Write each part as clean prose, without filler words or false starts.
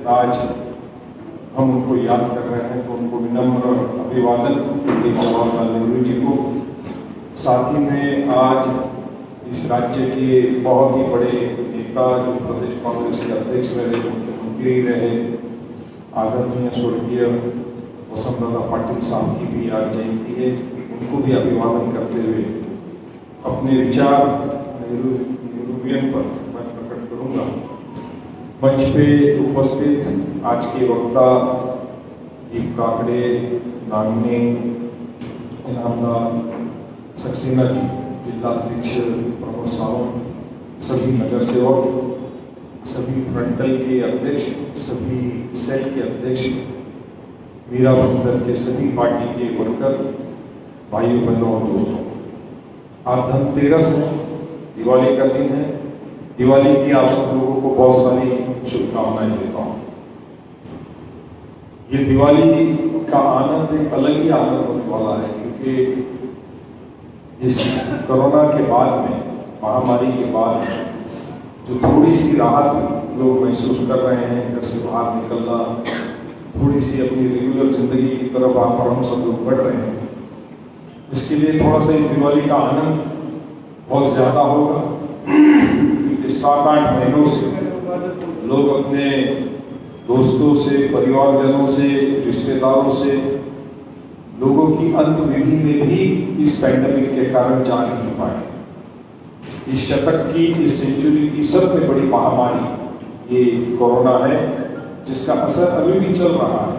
आज हम उनको याद कर रहे हैं, तो उनको विनम्र अभिवादन पंडित जवाहरलाल नेहरू जी को। साथ ही में आज इस राज्य के बहुत ही बड़े नेता, जो प्रदेश कांग्रेस के अध्यक्ष रहे, मुख्यमंत्री रहे, आदरणीय स्वर्गीय वसंतदादा पाटिल साहब की भी आज जयंती है, उनको भी अभिवादन करते हुए अपने विचार नेहरूवियन पर मैं प्रकट करूंगा। मंच पे उपस्थित आज के वक्ता दीप काकड़े, नागने, इनामदार सक्सेना जी, जिला अध्यक्ष प्रमोद सावंत, सभी नगर सेवक, सभी फ्रंटल के अध्यक्ष, सभी सेल के अध्यक्ष, मीरा बंदर के सभी पार्टी के वर्कर, भाइयों बहनों और दोस्तों, आज धनतेरस है, दिवाली का दिन है। दिवाली की आप सब लोगों को बहुत सारी शुभकामनाएं देता हूँ। ये दिवाली का आनंद एक अलग ही आनंद होने वाला है, क्योंकि इस कोरोना के बाद में, महामारी के बाद जो थोड़ी सी राहत लोग महसूस कर रहे हैं, घर से बाहर निकलना, थोड़ी सी अपनी रेगुलर जिंदगी की तरफ आप और हम सब लोग बढ़ रहे हैं, इसके लिए थोड़ा सा इस दिवाली का आनंद बहुत ज़्यादा होगा। क्योंकि 7-8 महीनों से लोग अपने दोस्तों से, परिवारजनों से, रिश्तेदारों से, लोगों की अंतविधि में भी इस पैंडेमिक के कारण जा नहीं पाए। इस शतक की, इस सेंचुरी की सबसे बड़ी महामारी ये कोरोना है, जिसका असर अभी भी चल रहा है।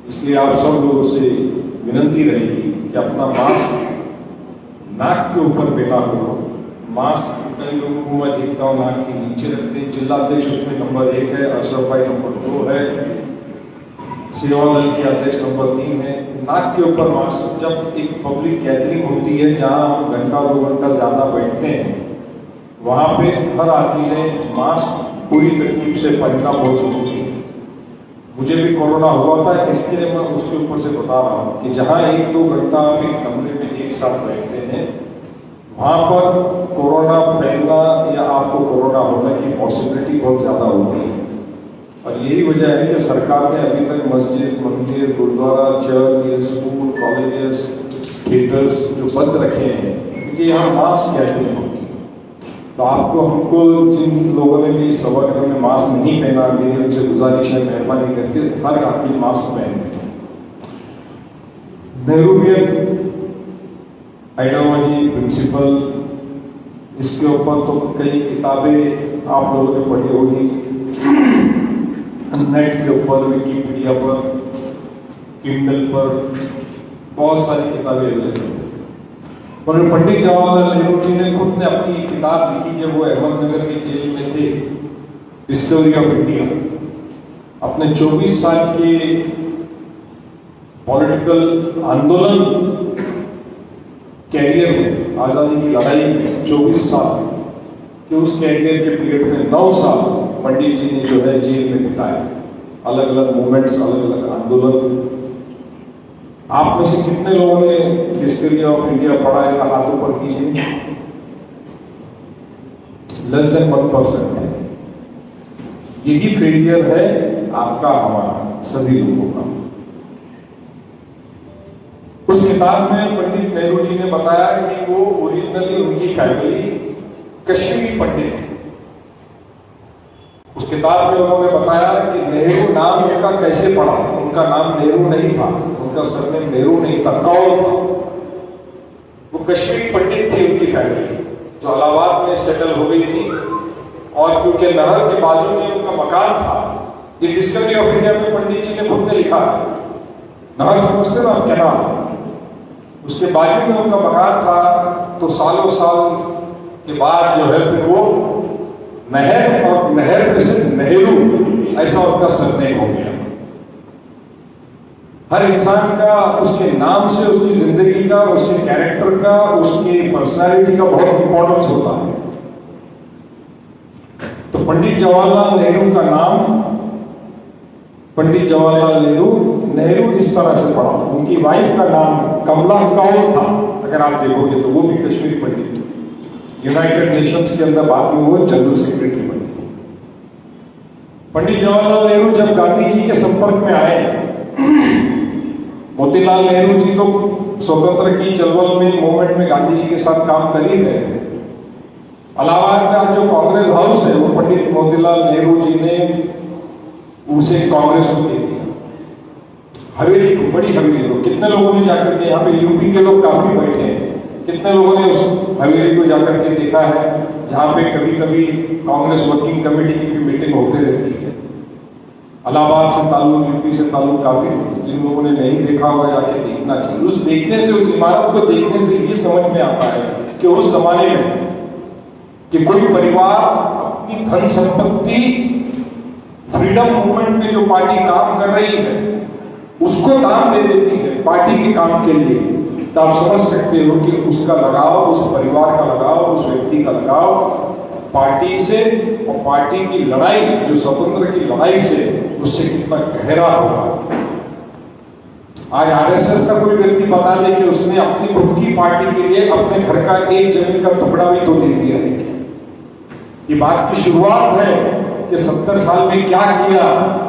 इसलिए आप सब लोगों से विनती रहेगी कि अपना मास्क नाक के ऊपर पहना करो। मास्क कई लोगों को मैं देखता हूँ नाक के नीचे रखते हैं। जिला अध्यक्ष उसमें नंबर 1 है, अशरफ भाई नंबर 2 है, सेवा दल के अध्यक्ष नंबर 3 है। नाक के ऊपर मास्क, जब एक पब्लिक गैदरिंग होती है जहाँ हम घंटा 2 घंटा ज़्यादा बैठते हैं, वहाँ पे हर आदमी ने मास्क पूरी तरकीब से पहनना बहुत जरूरी है। मुझे भी कोरोना हुआ था, इसके लिए मैं उसके ऊपर से बता रहा हूँ कि जहाँ 1-2 घंटा आप एक कमरे में एक साथ बैठते हैं, वहाँ पर कोरोना फैलना या आपको कोरोना होने की पॉसिबिलिटी बहुत ज़्यादा होती है। और यही वजह है कि सरकार ने अभी तक मस्जिद, मंदिर, gurdwara, church, school, colleges, theatres जो बंद रखे हैं, क्योंकि यहाँ मास्क गैदरिंग होती है। तो आपको, हमको, जिन लोगों ने भी सवाल में मास्क नहीं पहना, मेरी उनसे गुजारिश है, मेहरबानी करके हर आदमी मास्क पहने। नेहरूवियन आइडियोलॉजी, प्रिंसिपल, इसके ऊपर तो कई किताबें आप लोगों ने पढ़ी होगी, नेट के ऊपर, विकिपीडिया पर, किंडल पर बहुत सारी किताबें अवेलेबल हैं। और पंडित जवाहरलाल नेहरू जी ने खुद ने अपनी किताब लिखी जब वो अहमदनगर की जेल में थे, डिस्कवरी ऑफ इंडिया। अपने 24 साल के पॉलिटिकल आंदोलन कैरियर में, आज़ादी की लड़ाई में 24 साल के उस कैरियर के पीरियड में 9 साल पंडित जी ने जो है जेल में बिताए। अलग अलग मूवमेंट्स, अलग अलग आंदोलन। आप में से कितने लोगों ने डिस्कवरी ऑफ इंडिया पढ़ा है? हाथों पर कीजिए। लेस देन 1% है। यही फेलियर है आपका, हमारा, सभी लोगों का। उस किताब में पंडित नेहरू जी ने बताया कि वो ओरिजिनली उनकी फैमिली कश्मीरी पंडित थे। उस किताब में उन्होंने बताया कि नेहरू नाम उनका कैसे पड़ा। उनका नाम नेहरू नहीं था, उनका सरनेम नेहरू नहीं था, कौल था। वो कश्मीरी पंडित थी उनकी फैमिली, जो इलाहाबाद में सेटल हो गई थी। और क्योंकि नहर के बाजू में उनका मकान था, ये डिस्कवरी ऑफ इंडिया में पंडित जी ने खुद ने लिखा है। नहर समझते ना क्या नाम, उसके बाजू में उनका मकान था। तो सालों साल के बाद जो है फिर वो नहर, और नहर में से नेहरू, ऐसा उनका सरनेम हो गया। हर इंसान का उसके नाम से, उसकी जिंदगी का, उसके कैरेक्टर का, उसकी पर्सनालिटी का बहुत इंपॉर्टेंस होता है। तो पंडित जवाहरलाल नेहरू का नाम, पंडित जवाहरलाल नेहरू, नेहरू इस तरह से पड़ा। उनकी वाइफ का नाम कमला कौल था। अगर आप देखोगे तो वो भी कश्मीरी पंडित थी। यूनाइटेड नेशंस के अंदर बाद में वो जनरल सेक्रेटरी बनी थी। पंडित जवाहरलाल नेहरू जब गांधी जी के संपर्क में आए, मोतीलाल नेहरू जी तो स्वतंत्र की चळवळ में मूवमेंट में गांधी जी के साथ काम कर ही रहे थे। इलाहाबाद का जो कांग्रेस हाउस है वो पंडित मोतीलाल नेहरू जी ने उसे कांग्रेस को दे दिया, हवेली को, बड़ी हवेली को। कितने लोगों ने जाकर के, यहाँ पे यूपी के लोग काफी बैठे हैं, कितने लोगों ने उस हवेली को जाकर के देखा है, जहाँ पे कभी कभी कांग्रेस वर्किंग कमेटी की भी मीटिंग होते रहती है। इलाहाबाद से ताल्लुक, यूपी से ताल्लुक काफी, जिन लोगों ने नहीं देखा होगा जाके देखना चाहिए। उस देखने से, उस इमारत को देखने से ये समझ में आता है कि उस जमाने में कि कोई परिवार अपनी धन संपत्ति, फ्रीडम मूवमेंट में जो पार्टी काम कर रही है उसको दान दे देती है पार्टी के काम के लिए, तो आप समझ सकते हो कि उसका लगाव, उस परिवार का लगाव, उस व्यक्ति का लगाव पार्टी से और पार्टी की लड़ाई, जो स्वतंत्र की लड़ाई से, उससे कितना गहरा होगा। आज आरएसएस का कोई व्यक्ति बता दे कि उसने अपनी खुद की पार्टी के लिए अपने घर का एक जमीन का टुकड़ा भी तो दे दिया है। ये बात की शुरुआत है कि 70 साल में क्या किया।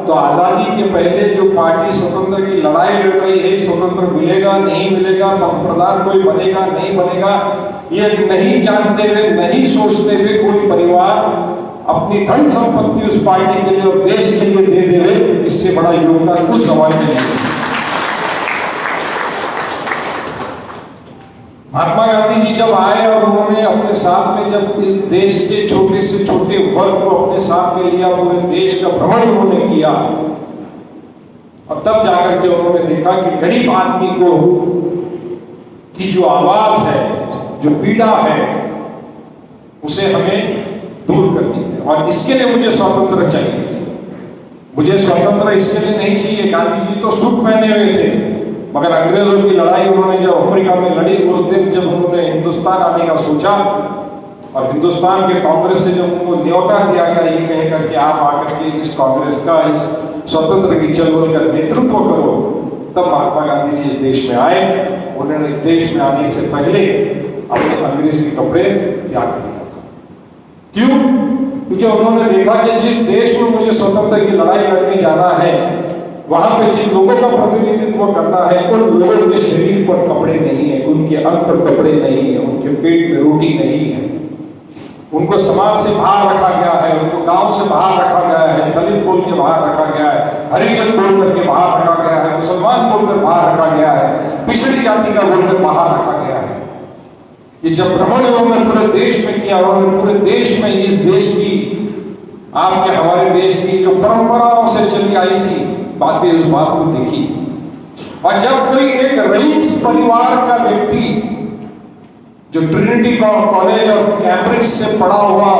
तो आजादी के पहले जो पार्टी स्वतंत्र की लड़ाई लड़ रही है, स्वतंत्र मिलेगा नहीं मिलेगा, पंतप्रधान कोई बनेगा नहीं बनेगा, ये नहीं जानते हुए, नहीं सोचते हुए कोई परिवार अपनी धन संपत्ति उस पार्टी के लिए और देश के लिए दे देवे, इससे बड़ा योगदान उस समाज में नहीं। महात्मा गांधी जी जब आए और उन्होंने अपने साथ में, जब इस देश के छोटे से छोटे वर्ग को अपने साथ में लिया, पूरे देश का भ्रमण उन्होंने किया, और तब जाकर के उन्होंने देखा कि गरीब आदमी को की जो आवाज है, जो पीड़ा है, उसे हमें दूर करनी है। और इसके लिए मुझे स्वतंत्र चाहिए। मुझे स्वतंत्र इसके लिए नहीं चाहिए। गांधी जी तो सूट पहने हुए थे, मगर अंग्रेजों की लड़ाई उन्होंने जब अफ्रीका में लड़ी, उस दिन जब उन्होंने हिंदुस्तान आने का सोचा और हिंदुस्तान के कांग्रेस से जब उनको न्योता दिया गया ये कहकर कि आप आकर के इस कांग्रेस का, इस स्वतंत्र की चळवळ का नेतृत्व करो, तब महात्मा गांधी जी इस देश में आए। उन्होंने देश में आने से पहले अपने अंग्रेजी कपड़े त्याग दिया था। क्यों? क्योंकि उन्होंने देखा कि जिस देश में मुझे स्वतंत्र की लड़ाई करने जाना है, वहां पे जिन लोगों का प्रतिनिधित्व करना है, उन लोगों के शरीर पर कपड़े नहीं है, उनके अंग पर कपड़े नहीं है, उनके पेट में रोटी नहीं है, उनको समाज से बाहर रखा गया है, उनको गांव से बाहर रखा गया है, दलित बोल के बाहर रखा गया है, हरिजन बोल करके बाहर रखा गया है, मुसलमान बोलकर बाहर रखा गया है, पिछड़ी जाति का बोलकर बाहर रखा गया है। ये जब भ्रमण उन्होंने पूरे देश में किया, उन्होंने पूरे देश में इस देश की, आपके हमारे देश की जो परंपराओं से चली आई थी बातें, उस बात को देखी। और जब कोई एक रईस परिवार का व्यक्ति जो ट्रिनिटी कॉलेज और कैम्ब्रिज से पढ़ा हुआ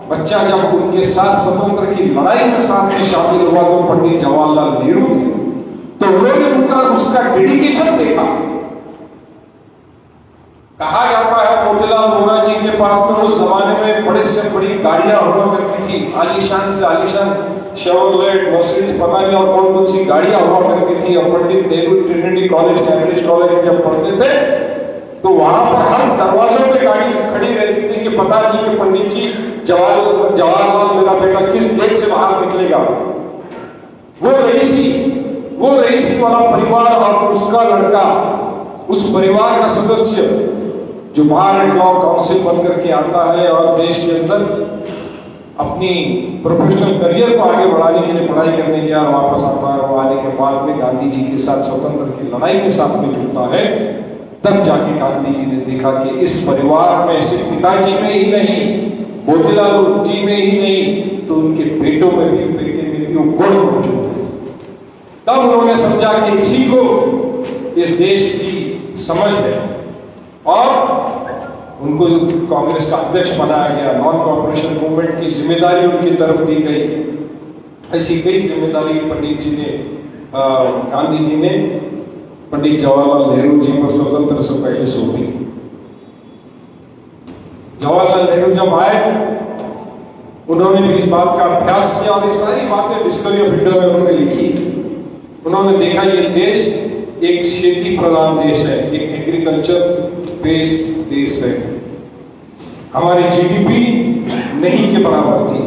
बच्चा जब उनके साथ स्वतंत्र की लड़ाई में साथ में शामिल हुआ, तो पंडित जवाहरलाल नेहरू थे, तो उन्होंने उनका उसका डेडिकेशन देखा। कहा जाता है मोतीलाल वोरा जी के पास में उस जमाने में बड़े से बड़ी गाड़ियां हुआ करती थी, आलीशान से आलीशान शेवरलेट, मर्सिडीज, पता नहीं और कौन कौन सी गाड़ियां हुआ करती थी। और Pandit Nehru Trinity College, Cambridge college में जब पढ़ते थे तो वहां पर हर दरवाजों पे गाड़ी खड़ी रहती थी कि पता नहीं कि पंडित जी जवाहरलाल मेरा बेटा किस गेट से बाहर निकलेगा। वो रईसी वाला परिवार और उसका लड़का, उस परिवार का सदस्य जो बाहर लॉ काउंसिल बन करके आता है और देश के अंदर अपनी प्रोफेशनल करियर को आगे बढ़ाने के लिए पढ़ाई करने गया और वापस आता है, और आने के बाद में गांधी जी के साथ स्वतंत्र की लड़ाई के साथ में जुड़ता है, तब जाके गांधी जी ने देखा कि इस परिवार में सिर्फ पिताजी में ही नहीं, मोतीलाल जी में ही नहीं, तो उनके बेटों में भी, बेटे में भी वो गुण मौजूद है। तब उन्होंने समझा कि इसी को इस देश की समझ है, और उनको कांग्रेस का अध्यक्ष बनाया गया। नॉन कॉर्पोरेशन मूवमेंट की जिम्मेदारी उनकी तरफ दी गई। ऐसी कई जिम्मेदारी पंडित जी ने, गांधी जी ने पंडित जवाहरलाल नेहरू जी को स्वतंत्र से पहले सौंपी। जवाहरलाल नेहरू जब आए, उन्होंने भी इस बात का अभ्यास किया और ये सारी बातें डिस्कवरी ऑफ इंडिया में उन्होंने लिखी। उन्होंने देखा ये देश एक खेती प्रधान देश है, एक एग्रीकल्चर बेस्ड देश है। हमारी जीडीपी नहीं के बराबर थी,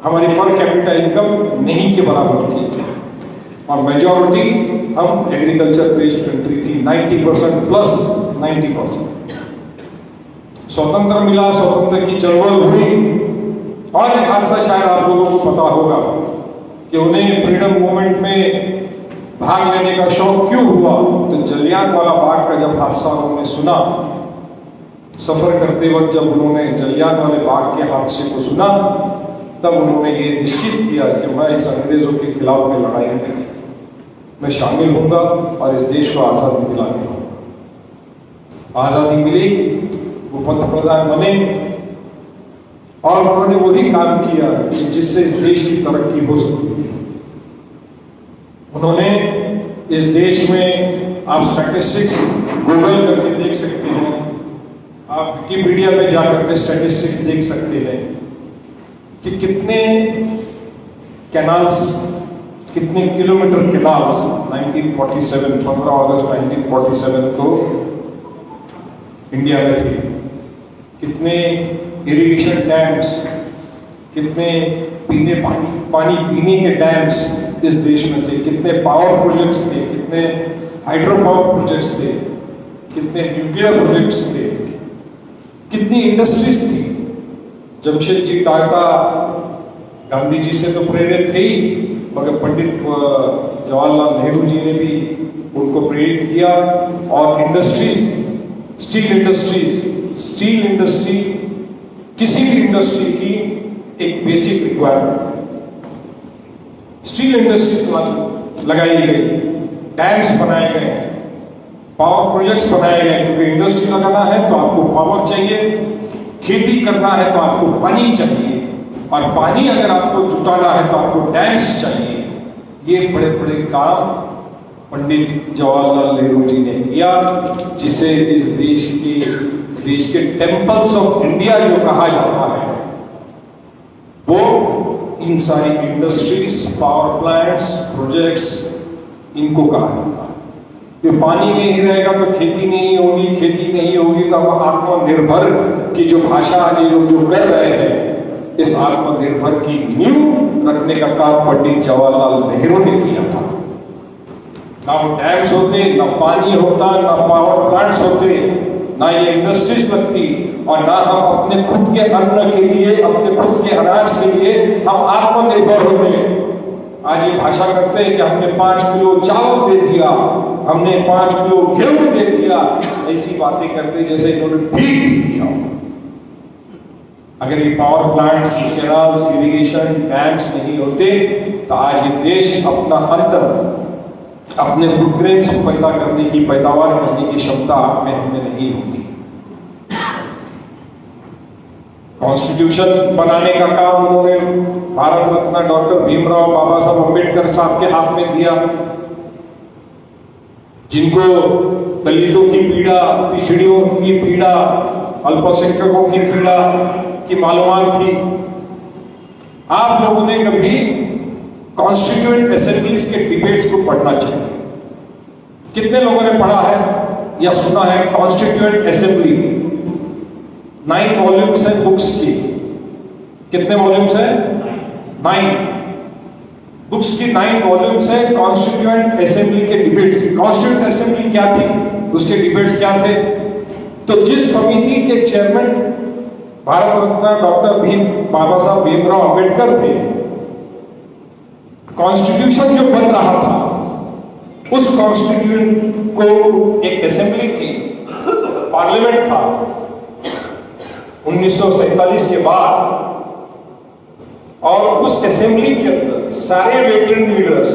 हमारी पर कैपिटा इनकम नहीं के बराबर थी और मेजॉरिटी हम एग्रीकल्चर बेस्ड कंट्री थी। 90% प्लस 90%। स्वतंत्र मिला, स्वतंत्र की चळवळ हुई। और एक हादसा शायद आप लोगों को पता होगा कि उन्हें फ्रीडम मूवमेंट में भाग लेने का शौक क्यों हुआ। तो जलियांवाला बाग का जब हादसा उन्होंने सुना, सफर करते वक्त जब उन्होंने जलियांवाले बाग के हादसे को सुना, तब उन्होंने ये निश्चित किया कि मैं इस अंग्रेजों के खिलाफ में लड़ाई में मैं शामिल होऊंगा और इस देश को आजादी दिलाने होगा। आजादी मिली, वो पंत प्रधान बने और उन्होंने वही काम किया जिससे इस देश की तरक्की हो सकती थी। उन्होंने इस देश में, आप स्टैटिस्टिक्स गूगल करके देख सकते हैं, आप विकिपीडिया में जाकर के स्टैटिस्टिक्स देख सकते हैं कि कितने कैनाल्स, कितने किलोमीटर कैनाल्स 1947 15 अगस्त 1947 को इंडिया में थे, कितने इरिगेशन डैम्स, कितने पानी पीने के डैम्स इस देश में थे, कितने पावर प्रोजेक्ट्स थे, कितने हाइड्रो पावर प्रोजेक्ट्स थे, कितने न्यूक्लियर प्रोजेक्ट्स थे, कितनी इंडस्ट्रीज थी। जमशेदजी टाटा गांधी जी से तो प्रेरित थे ही, मगर पंडित जवाहरलाल नेहरू जी ने भी उनको प्रेरित किया। और इंडस्ट्रीज, स्टील इंडस्ट्री किसी भी इंडस्ट्री की एक बेसिक रिक्वायरमेंट। स्टील इंडस्ट्रीज लगाई गई, डैम्स बनाए गए, पावर प्रोजेक्ट्स बनाए गए, क्योंकि इंडस्ट्री लगाना है तो आपको पावर चाहिए, खेती करना है तो आपको पानी चाहिए, और पानी अगर आपको जुटाना है तो आपको डैम्स चाहिए। ये बड़े बड़े काम पंडित जवाहरलाल नेहरू जी ने किया, जिसे इस देश के टेम्पल्स ऑफ इंडिया जो कहा जाता है, वो इन सारी इंडस्ट्रीज, पावर प्लांट्स, प्रोजेक्ट्स, इनको कहा जाता है। तो पानी नहीं रहेगा तो खेती नहीं होगी, खेती नहीं होगी तो हम आत्मनिर्भर की जो भाषा ये लोग जो कर रहे हैं, इस आत्मनिर्भर की नींव रखने का काम पंडित जवाहरलाल नेहरू ने किया था। ना वो डैम्स होते, ना पानी होता, ना पावर प्लांट्स होते, ना ये इंडस्ट्रीज लगती, और ना हम अपने खुद के अन्न के लिए, अपने खुद के अनाज के लिए हम आत्मनिर्भर होते। आज ये भाषा करते हैं कि हमने 5 किलो चावल दे दिया, हमने 5 किलो गेहूं दे दिया, ऐसी बातें करते जैसे इन्होंने भीख दिया। अगर ये power plants, canals, irrigation, dams नहीं होते तो आज ये देश अपना अंदर अपने फूडग्रेन्स पैदा करने की, पैदावार करने की क्षमता में हमें नहीं होती। कॉन्स्टिट्यूशन बनाने का काम उन्होंने भारत रत्न डॉक्टर भीमराव बाबा साहब अम्बेडकर साहब के हाथ में दिया, जिनको दलितों की पीड़ा, पिछड़ियों की पीड़ा, अल्पसंख्यकों की पीड़ा की मालूमात थी। आप लोगों ने कभी कॉन्स्टिट्यूएंट असेंबलीज के डिबेट्स को पढ़ना चाहिए। कितने लोगों ने पढ़ा है या सुना है कॉन्स्टिट्यूएंट असेंबली? 9 वॉल्यूम्स है बुक्स की। कितने वॉल्यूम्स है? 9 बुक्स की 9 वॉल्यूम्स है कॉन्स्टिट्यूएंट असेंबली के डिबेट्स। कॉन्स्टिट्यूएंट असेंबली क्या थी, उसके डिबेट्स क्या थे? तो जिस समिति के चेयरमैन भारत रत्न डॉक्टर बाबा साहब भीमराव अम्बेडकर थे, कॉन्स्टिट्यूशन जो बन रहा था, उस कॉन्स्टिट्यूशन को एक असेंबली थी, पार्लियामेंट था 1947 के बाद, और उस असेंबली के अंदर सारे वेटरन लीडर्स,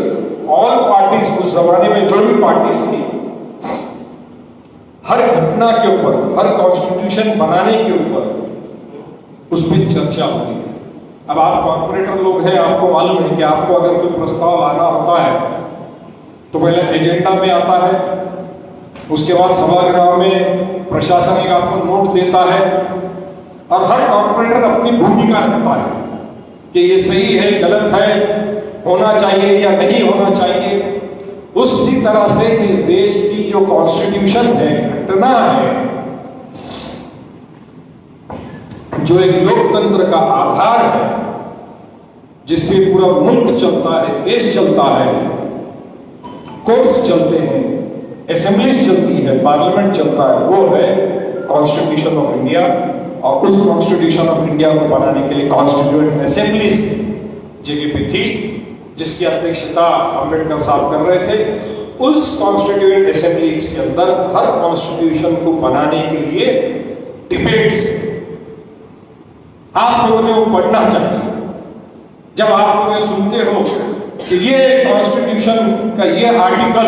ऑल पार्टीज, उस जमाने में जो भी पार्टीज थी, हर घटना के ऊपर, हर कॉन्स्टिट्यूशन बनाने के ऊपर उस पर चर्चा होती है। अब आप कॉर्पोरेटर लोग हैं, आपको मालूम है कि आपको अगर कोई प्रस्ताव लाना होता है तो पहले एजेंडा में आता है, उसके बाद सभागृह में प्रशासन एक आपको नोट देता है, और हर कॉर्पोरेटर अपनी भूमिका रखता है कि ये सही है, गलत है, होना चाहिए या नहीं होना चाहिए। उसी तरह से इस देश की जो कॉन्स्टिट्यूशन है, घटना है, जो एक लोकतंत्र का आधार है, जिसपे पूरा मुल्क चलता है, देश चलता है, कोर्ट्स चलते हैं, असेंबलीज चलती है, पार्लियामेंट चलता है, वो है कॉन्स्टिट्यूशन ऑफ इंडिया। और उस कॉन्स्टिट्यूशन ऑफ इंडिया को बनाने के लिए कॉन्स्टिट्यूएंट असेंबलीज जगह पे थी, जिसकी अध्यक्षता अम्बेडकर साहब कर रहे थे। उस कॉन्स्टिट्यूएंट असेंबलीज के अंदर हर कॉन्स्टिट्यूशन को बनाने के लिए डिबेट्स आप लोगों ने वो पढ़ना चाहिए। जब आप लोग ये सुनते हो कि ये कॉन्स्टिट्यूशन का ये आर्टिकल,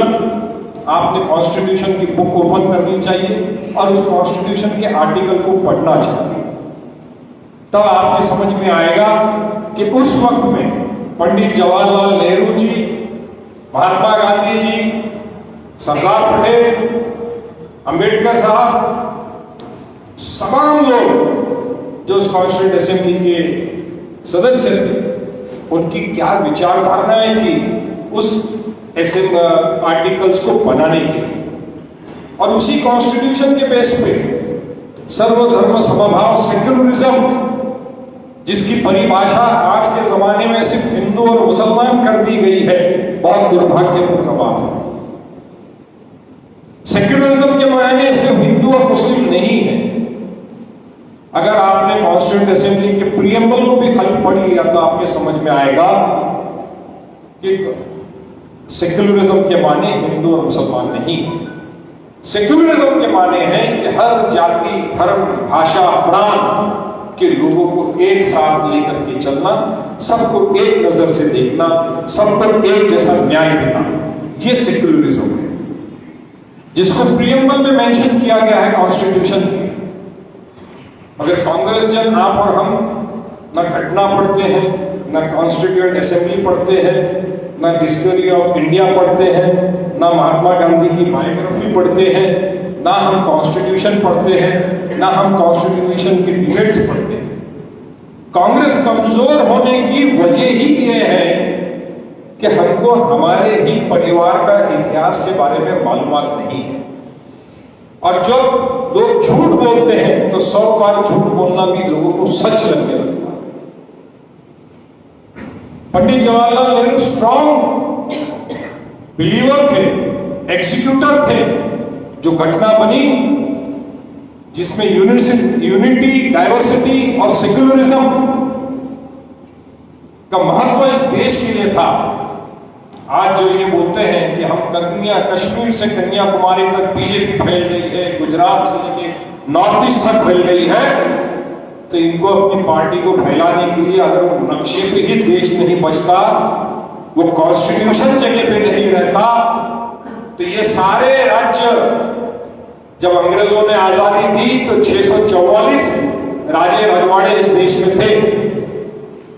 आपने कॉन्स्टिट्यूशन की बुक ओपन करनी चाहिए और उस कॉन्स्टिट्यूशन के आर्टिकल को पढ़ना चाहिए। तब आपके समझ में आएगा कि उस वक्त में पंडित जवाहरलाल नेहरू जी, महात्मा गांधी जी, सरदार पटेल, अंबेडकर साहब, तमाम लोग जो उस कॉन्स्टिट्यूएंट असेंबली के सदस्य थे, उनकी क्या विचारधाराएं थी उस आर्टिकल्स को बनाने की। और उसी कॉन्स्टिट्यूशन के बेस पे सर्वधर्म समभाव सेक्युलरिज्म, जिसकी परिभाषा आज के जमाने में सिर्फ हिंदू और मुसलमान कर दी गई है, बहुत दुर्भाग्यपूर्ण बात है। सेक्युलरिज्म के मायने सिर्फ हिंदू और मुस्लिम नहीं है। अगर आपने कॉन्स्टिट्यूएंट असेंबली के प्रीएम्बल को भी खाली पढ़ लिया तो आपके समझ में आएगा कि सेक्युलरिज्म के माने हिंदू और मुसलमान नहीं। सेक्युलरिज्म के माने हैं कि हर जाति, धर्म, भाषा, प्रांत के लोगों को एक साथ लेकर के चलना, सबको एक नजर से देखना, सब पर एक जैसा न्याय देना, ये सेक्युलरिज्म है, जिसको प्रीएम्बल में मेंशन किया गया है कॉन्स्टिट्यूशन में। अगर कांग्रेस जन, आप और हम न घटना पढ़ते हैं, न कॉन्स्टिट्यूएंट असेंबली पढ़ते हैं, न हिस्ट्री ऑफ इंडिया पढ़ते हैं, न महात्मा गांधी की बायोग्राफी पढ़ते हैं, ना हम कॉन्स्टिट्यूशन पढ़ते हैं, ना हम कॉन्स्टिट्यूशन की डिबेट्स पढ़ते हैं। कांग्रेस कमजोर होने की वजह ही यह है कि हमको हमारे ही परिवार का इतिहास के बारे में मालूमात नहीं है। और जब लोग झूठ बोलते हैं तो 100 बार झूठ बोलना भी लोगों को सच लगने लगता है। पंडित जवाहरलाल नेहरू स्ट्रॉन्ग बिलीवर थे, एग्जीक्यूटर थे। जो घटना बनी जिसमें यूनिटी, डाइवर्सिटी और सेक्युलरिज्म का महत्व इस देश के लिए था। आज जो ये बोलते हैं कि हम कश्मीर से कन्याकुमारी तक बीजेपी फैल गई है, गुजरात से लेके नॉर्थ ईस्ट तक फैल गई है, तो इनको अपनी पार्टी को फैलाने के लिए अगर वो नक्शे पे ही देश नहीं बचता, वो कॉन्स्टिट्यूशन जगह पे नहीं रहता, तो ये सारे राज्य, जब अंग्रेजों ने आजादी दी तो 644 राजे रजवाड़े इस देश में थे।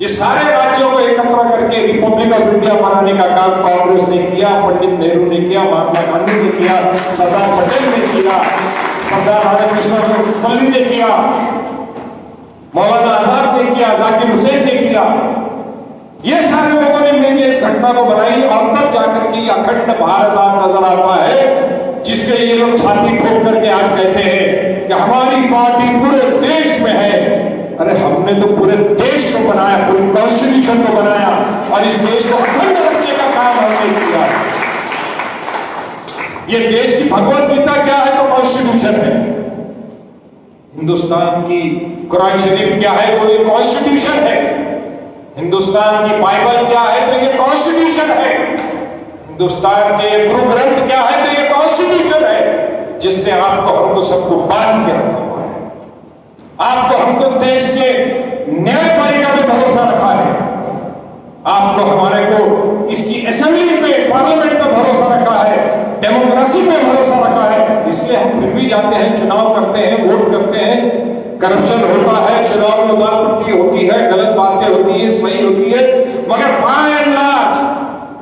ये सारे राज्यों को एकत्र करके रिपब्लिक ऑफ इंडिया बनाने का काम कांग्रेस ने किया, पंडित नेहरू ने किया, महात्मा गांधी ने किया, सरदार पटेल ने किया, सरदार राधाकृष्ण पल्ली ने किया, मौलाना आजाद ने किया, जाकिर हुसैन ने किया। ये सारे लोगों ने मिलकर इस घटना को बनाई और तब जाकर के अखंड भारत आज नजर आता है, जिसके ये लोग छाती ठोक करके आज कहते हैं कि हमारी पार्टी पूरे देश में है। अरे हमने तो पूरे देश को बनाया, पूरी कॉन्स्टिट्यूशन को बनाया और इस देश को अखंड रखने का काम हमने किया। ये देश की भगवत गीता क्या है तो कॉन्स्टिट्यूशन है। हिंदुस्तान की कुरान शरीफ क्या है वो ये कॉन्स्टिट्यूशन है। हिंदुस्तान की बाइबल क्या है तो ये कॉन्स्टिट्यूशन है। हिंदुस्तान के गुरु ग्रंथ क्या है तो ये कॉन्स्टिट्यूशन है, जिसने आपको हमको सबको बांध के रखा हुआ है। आपको हमको देश के न्यायपालिका में भरोसा रखा है, आपको हमारे को इसकी असेंबली पे, पार्लियामेंट पे भरोसा रखा है, डेमोक्रेसी पे भरोसा रखा है। इसलिए हम फिर भी जाते हैं, चुनाव करते हैं, वोट करते हैं, करप्शन होता है, चुनाव में दालपट्टी होती है, गलत बातें होती है, सही होती है, मगर बाय एंड लार्ज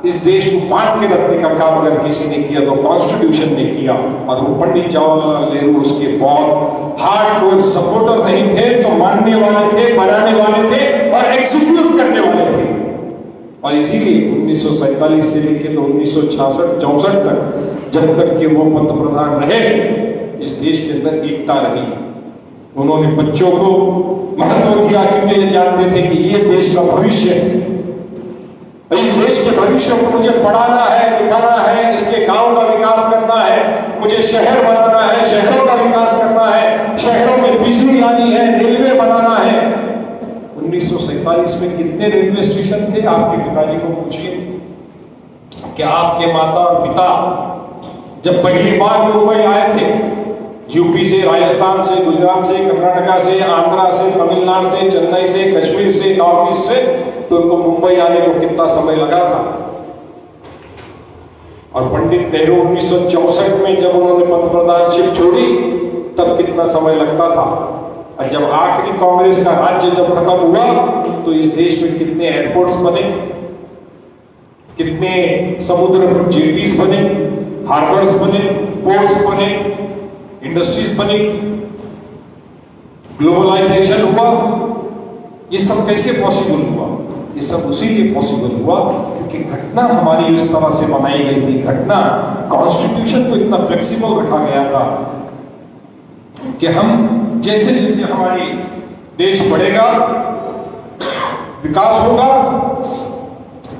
इस देश को बांट के रखने का काम अगर किसी ने किया तो कॉन्स्टिट्यूशन ने किया। और वो पंडित जवाहरलाल नेहरू उसके बहुत हार्डकोर सपोर्टर नहीं थे, तो मानने वाले थे, बनाने वाले थे और एग्जीक्यूट करने वाले थे। और इसीलिए 1947 से लेकर तो 1966-64 तक, जब तक कि वो पंत प्रधान रहे, इस देश के अंदर एकता रही। उन्होंने बच्चों को महत्व दिया, क्योंकि ये जानते थे कि ये देश का भविष्य है। इस देश के भविष्य को मुझे पढ़ाना है, लिखाना है, इसके गांव का विकास करना है, मुझे शहर बनाना है, शहरों का विकास करना है, शहरों में बिजली लानी है, रेलवे बनाना है। 1947 में कितने रेलवे स्टेशन थे? आपके पिताजी को पूछिए कि आपके माता और पिता जब पहली बार मुंबई आए थे, यूपी से, राजस्थान से, गुजरात से, कर्नाटका से, आंध्रा से, तमिलनाडु से, चेन्नई से, कश्मीर से, नॉर्थ ईस्ट से, तो उनको मुंबई आने को कितना समय लगा था? और पंडित नेहरू 1964 में जब उन्होंने पंतप्रधानशिप छोड़ी तब कितना समय लगता था? और जब आखिरी कांग्रेस का राज्य जब खत्म हुआ तो इस देश में कितने एयरपोर्ट्स बने, कितने समुद्र पर जेटीज बने, हार्बर्स बने, पोर्ट्स बने, इंडस्ट्रीज बनी, ग्लोबलाइजेशन हुआ। ये सब कैसे पॉसिबल हुआ? ये सब उसी लिए पॉसिबल हुआ क्योंकि घटना हमारी उस तरह से बनाई गई थी। घटना, कॉन्स्टिट्यूशन को इतना फ्लेक्सिबल रखा गया था कि हम जैसे जैसे हमारी देश बढ़ेगा, विकास होगा,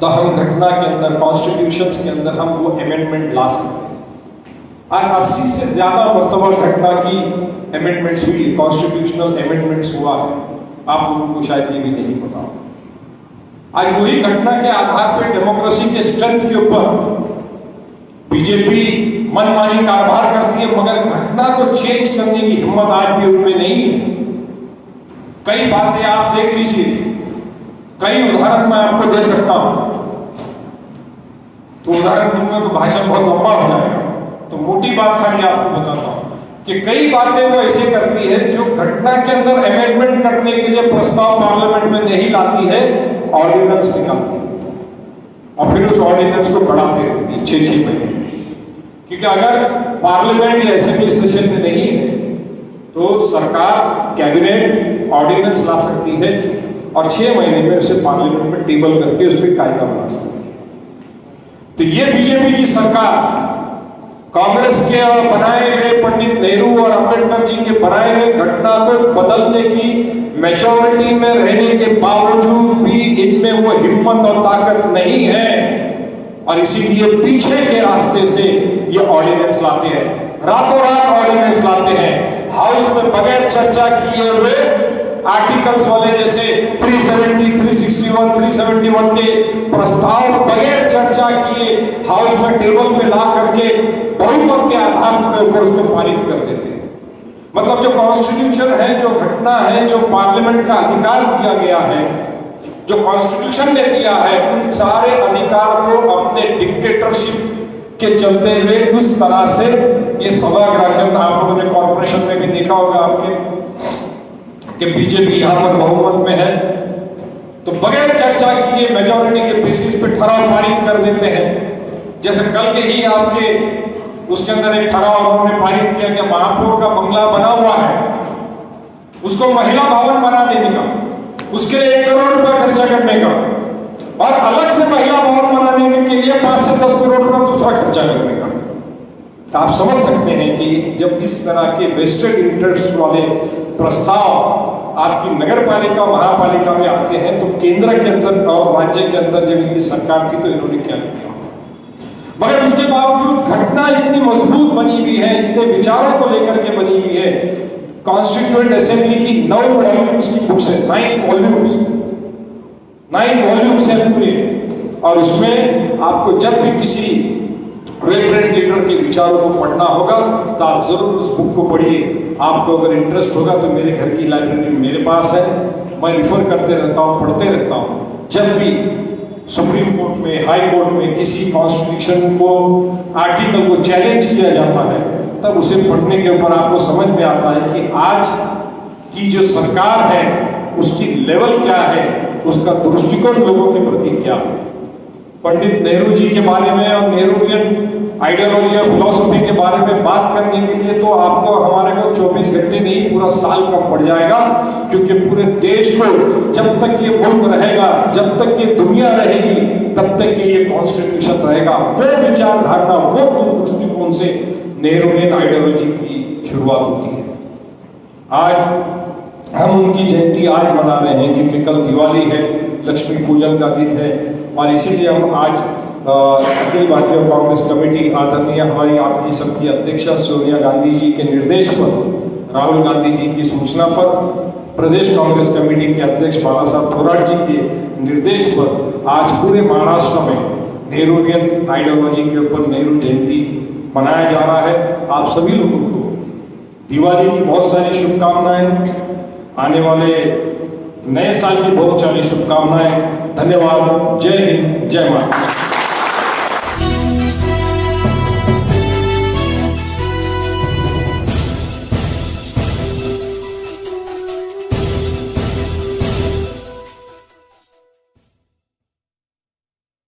तो हम घटना के अंदर, कॉन्स्टिट्यूशन के अंदर हम वो अमेंडमेंट ला सकते हैं। आज 80 से ज्यादा मर्तबा घटना की अमेंडमेंट्स हुई, कॉन्स्टिट्यूशनल अमेंडमेंट्स हुआ है। आप लोगों को शायद ये भी नहीं पता। आज वही घटना के आधार पर डेमोक्रेसी के स्ट्रेंथ के ऊपर बीजेपी मनमानी कारोबार करती है, मगर घटना को चेंज करने की हिम्मत आज भी उनमें नहीं है। कई बातें आप देख लीजिए, कई उदाहरण मैं आपको दे सकता हूं, तो उदाहरण दूंगा तो भाषण बहुत लंबा हो जाएगा, तो मोटी बात खाली आपको बताता हूं कि कई बातें वो ऐसे करती है जो घटना के अंदर अमेंडमेंट करने के लिए प्रस्ताव पार्लियामेंट में नहीं लाती है, ऑर्डिनेंस निकालती है और फिर उस ऑर्डिनेंस को बढ़ाते रहती है 6-6 महीने। क्योंकि अगर पार्लियामेंट या असेंबली सेशन में नहीं है तो सरकार, कैबिनेट ऑर्डिनेंस ला सकती है और 6 महीने में उसे पार्लियामेंट में टेबल करके उस पर कायदा बना सकती है। तो ये बीजेपी की सरकार कांग्रेस के बनाए गए, पंडित नेहरू और अंबेडकर जी के बनाए गए घटना को बदलने की मेजॉरिटी में रहने के बावजूद भी इनमें वो हिम्मत और ताकत नहीं है और इसीलिए पीछे के रास्ते से ये ऑर्डिनेंस लाते हैं, रातों रात ऑर्डिनेंस लाते हैं, हाउस में बगैर चर्चा किए हुए आर्टिकल्स वाले जैसे 370, 361, 371 के प्रस्ताव बगैर चर्चा किए हाउस में टेबल पे ला करके बहुमत के आधार के ऊपर उसको पारित कर देते हैं। मतलब जो कॉन्स्टिट्यूशन है, जो घटना है, जो पार्लियामेंट का अधिकार दिया गया है, जो कॉन्स्टिट्यूशन ने दिया है, उन सारे अधिकार को अपने डिक्टेटरशिप के चलते हुए उस तरह से ये सभागृह के अंदर, आप लोगों ने कॉर्पोरेशन में भी देखा होगा आपके कि बीजेपी यहां पर बहुमत में है तो बगैर चर्चा किए मेजॉरिटी के बेसिस पे ठराव पारित कर देते हैं। जैसे कल के ही आपके उसके अंदर एक ठराव उन्होंने पारित किया कि महापौर का बंगला बना हुआ है, उसको महिला भवन बना देने का, उसके लिए 1 करोड़ रुपया खर्चा करने का और अलग से महिला भवन बनाने के लिए 5 से 10 करोड़ रुपया दूसरा खर्चा करने का। तो आप समझ सकते हैं कि जब इस तरह के वेस्टेड इंटरेस्ट वाले प्रस्ताव आपकी नगर पालिका, महापालिका में आते हैं तो केंद्र के अंदर और राज्य के अंदर जब इनकी सरकार थी तो इन्होंने क्या किया, मगर उसके बावजूद घटना इतनी मजबूत बनी हुई है, इतने विचारों को लेकर के बनी हुई है। कॉन्स्टिट्यूएंट असेंबली की 9 वॉल्यूम्स की बुक्स है, 9 वॉल्यूम्स है पूरे, और उसमें आपको जब भी किसी वेटरेंट लीडर के विचारों को पढ़ना होगा तो आप जरूर उस बुक को पढ़िए। आपको अगर इंटरेस्ट होगा तो मेरे घर की लाइब्रेरी मेरे पास है, मैं रिफर करते रहता हूँ, पढ़ते रहता हूँ। जब भी सुप्रीम कोर्ट में, हाई कोर्ट में किसी कॉन्स्टिट्यूशन को, आर्टिकल को चैलेंज किया जाता है तब उसे पढ़ने के ऊपर आपको समझ में आता है कि आज की जो सरकार है उसकी लेवल क्या है, उसका दृष्टिकोण लोगों के प्रति क्या है। पंडित नेहरू जी के बारे में और नेहरूवियन आइडियोलॉजी और फिलॉसफी के बारे में बात करने के लिए तो आपको, हमारे को 24 घंटे नहीं पूरा साल कम पड़ जाएगा, क्योंकि पूरे देश को जब तक ये मुल्क रहेगा, जब तक ये दुनिया रहेगी, तब तक ये कॉन्स्टिट्यूशन रहेगा। वो विचारधारा, वो दृष्टिकोण से नेहरूवियन आइडियोलॉजी की शुरुआत होती है। आज हम उनकी जयंती आज मना रहे हैं क्योंकि कल दिवाली है, लक्ष्मी पूजन का दिन है, और इसीलिए हम आज अखिल भारतीय कांग्रेस कमेटी आदरणीय हमारी आपकी सबकी अध्यक्षा सोनिया गांधी जी के निर्देश पर, राहुल गांधी जी की सूचना पर, प्रदेश कांग्रेस कमेटी के अध्यक्ष बाला साहब थोराट जी के निर्देश पर आज पूरे महाराष्ट्र में नेहरूवियन आइडियोलॉजी के ऊपर नेहरू जयंती मनाया जा रहा है। आप सभी लोगों को दिवाली की बहुत सारी शुभकामनाएं, आने वाले नए साल की बहुत सारी शुभकामनाएं। धन्यवाद। जय हिंद, जय भारत।